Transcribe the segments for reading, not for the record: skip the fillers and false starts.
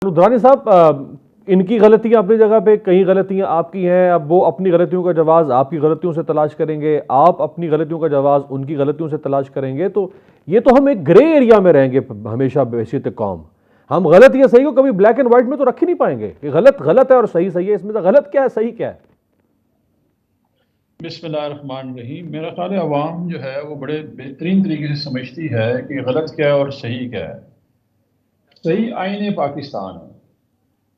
درانی صاحب، ان کی غلطیاں اپنی جگہ پہ، کئی غلطیاں آپ کی ہیں. اب وہ اپنی غلطیوں کا جواز آپ کی غلطیوں سے تلاش کریں گے، آپ اپنی غلطیوں کا جواز ان کی غلطیوں سے تلاش کریں گے. تو یہ تو ہم ایک گرے ایریا میں رہیں گے ہمیشہ بحیثیت قوم. ہم غلط یا صحیح کو کبھی بلیک اینڈ وائٹ میں تو رکھ ہی نہیں پائیں گے کہ غلط غلط ہے اور صحیح صحیح ہے. اس میں سے غلط کیا ہے، صحیح کیا ہے؟ بسم اللہ الرحمن الرحیم. میرا خیال ہے عوام جو ہے وہ بڑے بہترین طریقے سے سمجھتی ہے کہ غلط کیا ہے اور صحیح کیا ہے. صحیح آئین پاکستان ہے.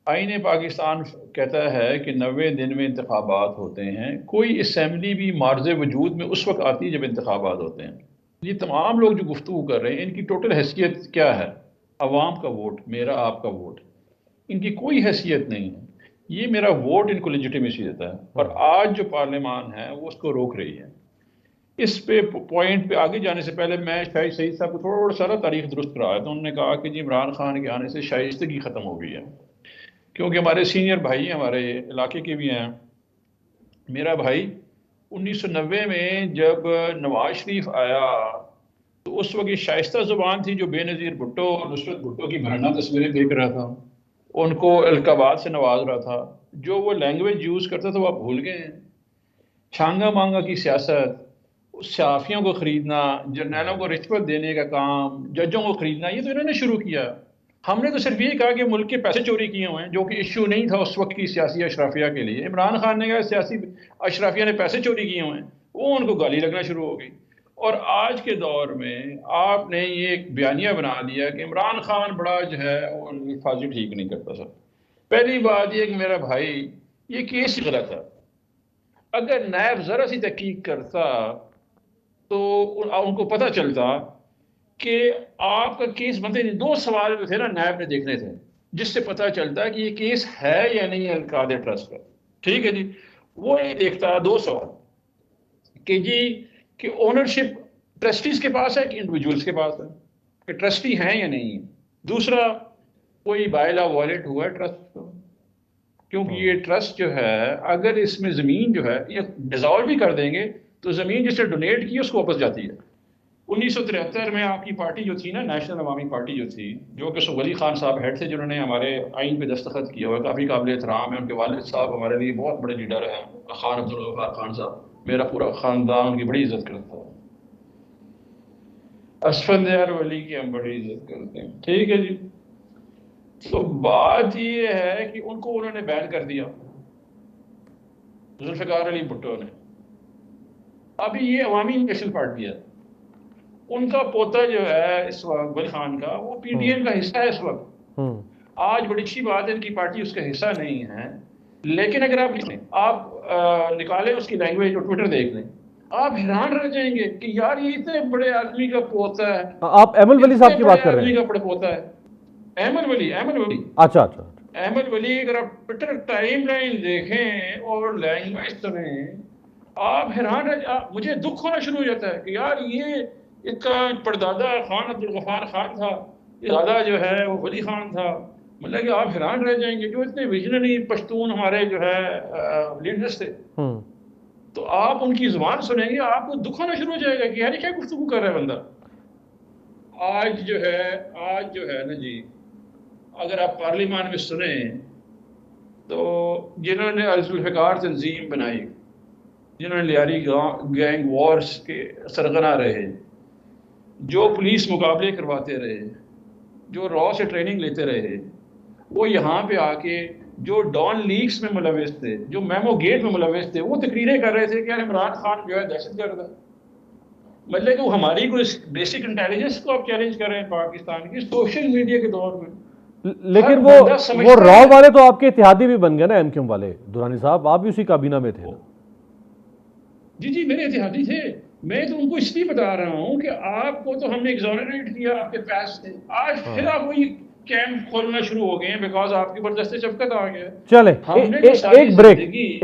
آئین پاکستان کہتا ہے کہ 90 دن میں انتخابات ہوتے ہیں. کوئی اسمبلی بھی مارز وجود میں اس وقت آتی ہے جب انتخابات ہوتے ہیں. یہ تمام لوگ جو گفتگو کر رہے ہیں ان کی ٹوٹل حیثیت کیا ہے؟ عوام کا ووٹ، میرا آپ کا ووٹ. ان کی کوئی حیثیت نہیں ہے. یہ میرا ووٹ ان کو لیجیٹیمیسی دیتا ہے، اور آج جو پارلیمان ہے وہ اس کو روک رہی ہے. اس پہ پوائنٹ پہ آگے جانے سے پہلے میں شاہد سعید صاحب کو تھوڑا سا تاریخ درست کرایا. تو انہوں نے کہا کہ جی عمران خان کے آنے سے شائستگی ختم ہو گئی ہے، کیونکہ ہمارے سینئر بھائی ہمارے علاقے کے بھی ہیں. میرا بھائی 1990 میں جب نواز شریف آیا تو اس وقت یہ شائستہ زبان تھی جو بے نظیر بھٹو اور نصرت بھٹو کی بھرنا تصویریں دیکھ رہا تھا، ان کو القابات سے نواز رہا تھا. جو وہ لینگویج یوز کرتا تھا وہ آپ بھول گئے ہیں. چھانگا مانگا کی سیاست، صحافیوں کو خریدنا، جرنیلوں کو رشوت دینے کا کام، ججوں کو خریدنا، یہ تو انہوں نے شروع کیا. ہم نے تو صرف یہ کہا کہ ملک کے پیسے چوری کیے ہوئے ہیں، جو کہ ایشو نہیں تھا اس وقت کی سیاسی اشرافیہ کے لیے. عمران خان نے کہا سیاسی اشرافیہ نے پیسے چوری کیے ہوئے ہیں، وہ ان کو گالی لگنا شروع ہو گئی. اور آج کے دور میں آپ نے یہ ایک بیانیہ بنا دیا کہ عمران خان بڑا جو ہے وہ الفاظی ٹھیک نہیں کرتا. سر پہلی بات یہ کہ میرا بھائی یہ کیس ہی غلط ہے. اگر نیب ذرا سی تحقیق کرتا تو ان کو پتہ چلتا کہ آپ کا کیس بنتے نہیں. 2 سوال جو تھے نا نیب نے دیکھنے تھے جس سے پتہ چلتا کہ یہ کیس ہے یا نہیں القاد ٹرسٹ کا. ٹھیک ہے جی، وہ یہ دیکھتا 2 سوال کہ جی کہ اونرشپ ٹرسٹیز کے پاس ہے کہ انڈیویجولز کے پاس ہے، کہ ٹرسٹی ہیں یا نہیں. دوسرا، کوئی بائلا وائلیٹ ہوا ہے ٹرسٹ، کیونکہ یہ ٹرسٹ جو ہے اگر اس میں زمین جو ہے یہ ڈیزالو بھی کر دیں گے تو زمین جس سے ڈونیٹ کی اس کو واپس جاتی ہے. 1973 میں آپ کی پارٹی جو تھی نا، نیشنل عوامی پارٹی جو تھی، جو کہ ولی خان صاحب ہیڈ تھے، جنہوں نے ہمارے آئین پہ دستخط کیا ہوا، کافی قابل احترام ہے. ان کے والد صاحب ہمارے لیے بہت بڑے لیڈر ہیں، خان عبدالغفار خان صاحب. میرا پورا خاندان ان کی بڑی عزت کرتا ہے. اسفل دیار ولی کی ہم بڑی عزت کرتے ہیں. ٹھیک ہے جی. تو بات یہ ہے کہ ان کو انہوں نے بین کر دیا، ذوالفقار علی بھٹو نے. ابھی یہ عوامی نیشنل پارٹی ہے، ان کا پوتا جو ہے اس وقت ولی خان کا، وہ پی ٹی ایم کا حصہ ہے اس وقت. آج بڑی اچھی بات ہے ان کی پارٹی اس کا حصہ نہیں ہے، لیکن اگر آپ نکالیں اس کی لینگویج اور ٹویٹر دیکھ لیں، آپ حیران رہ جائیں گے کہ یار یہ اتنے بڑے آدمی کا پوتا ہے، آپ ایمل ولی اتنے صاحب کی بڑے بات کر رہے آدمی ہیں؟ کا پوتا ہے. احمد ولی اچھا اچھا. احمد ولی اگر آپ ٹویٹر ٹائم لائن دیکھیں اور لینگویج سنیں، آپ حیران مجھے دکھ ہونا شروع ہو جاتا ہے کہ یار یہ اس کا پردادا خان عبدالغفار خان تھا، دادا جو ہے وہ ولی خان تھا. مطلب کہ آپ حیران رہ جائیں گے، جو اتنے ویژنری پشتون ہمارے جو ہے لیڈرز تھے. تو آپ ان کی زبان سنیں گے آپ کو دکھ ہونا شروع ہو جائے گا کہ یار کیا گفتگو کر رہا ہے بندہ. آج جو ہے نا جی، اگر آپ پارلیمان میں سنیں تو جنہوں نے ذوالفقار تنظیم بنائی، جنہوں نے لیاری گینگ وارز کے سرغنہ رہے، جو پولیس مقابلے کرواتے رہے، جو را سے ٹریننگ لیتے رہے، وہ یہاں پہ آ کے جو ڈان لیکس میں ملوث تھے، جو میمو گیٹ میں ملوث تھے، وہ تقریریں کر رہے تھے کہ عمران خان جو ہے دہشت گرد ہے. مطلب کہ وہ ہماری کوئی بیسک انٹیلیجنس کو آپ چیلنج کر رہے ہیں پاکستان کی سوشل میڈیا کے دور میں. لیکن وہ را والے تو آپ کے اتحادی بھی بن گئے نا، ایم کیو ایم والے. دورانی صاحب آپ بھی اسی کابینہ میں تھے نا؟ جی میرے اتحادی تھے. میں تو ان کو اس لیے بتا رہا ہوں کہ آپ کو تو ہم نے ایگزونریٹ کیا آپ کے پیس سے، آج پھر آپ وہی کیمپ کھولنا شروع ہو گئے ہیں بیکاز آپ کی بردست شفقت آ گیا. چلیں ہم نے تو ساری ایک بریک. زندگی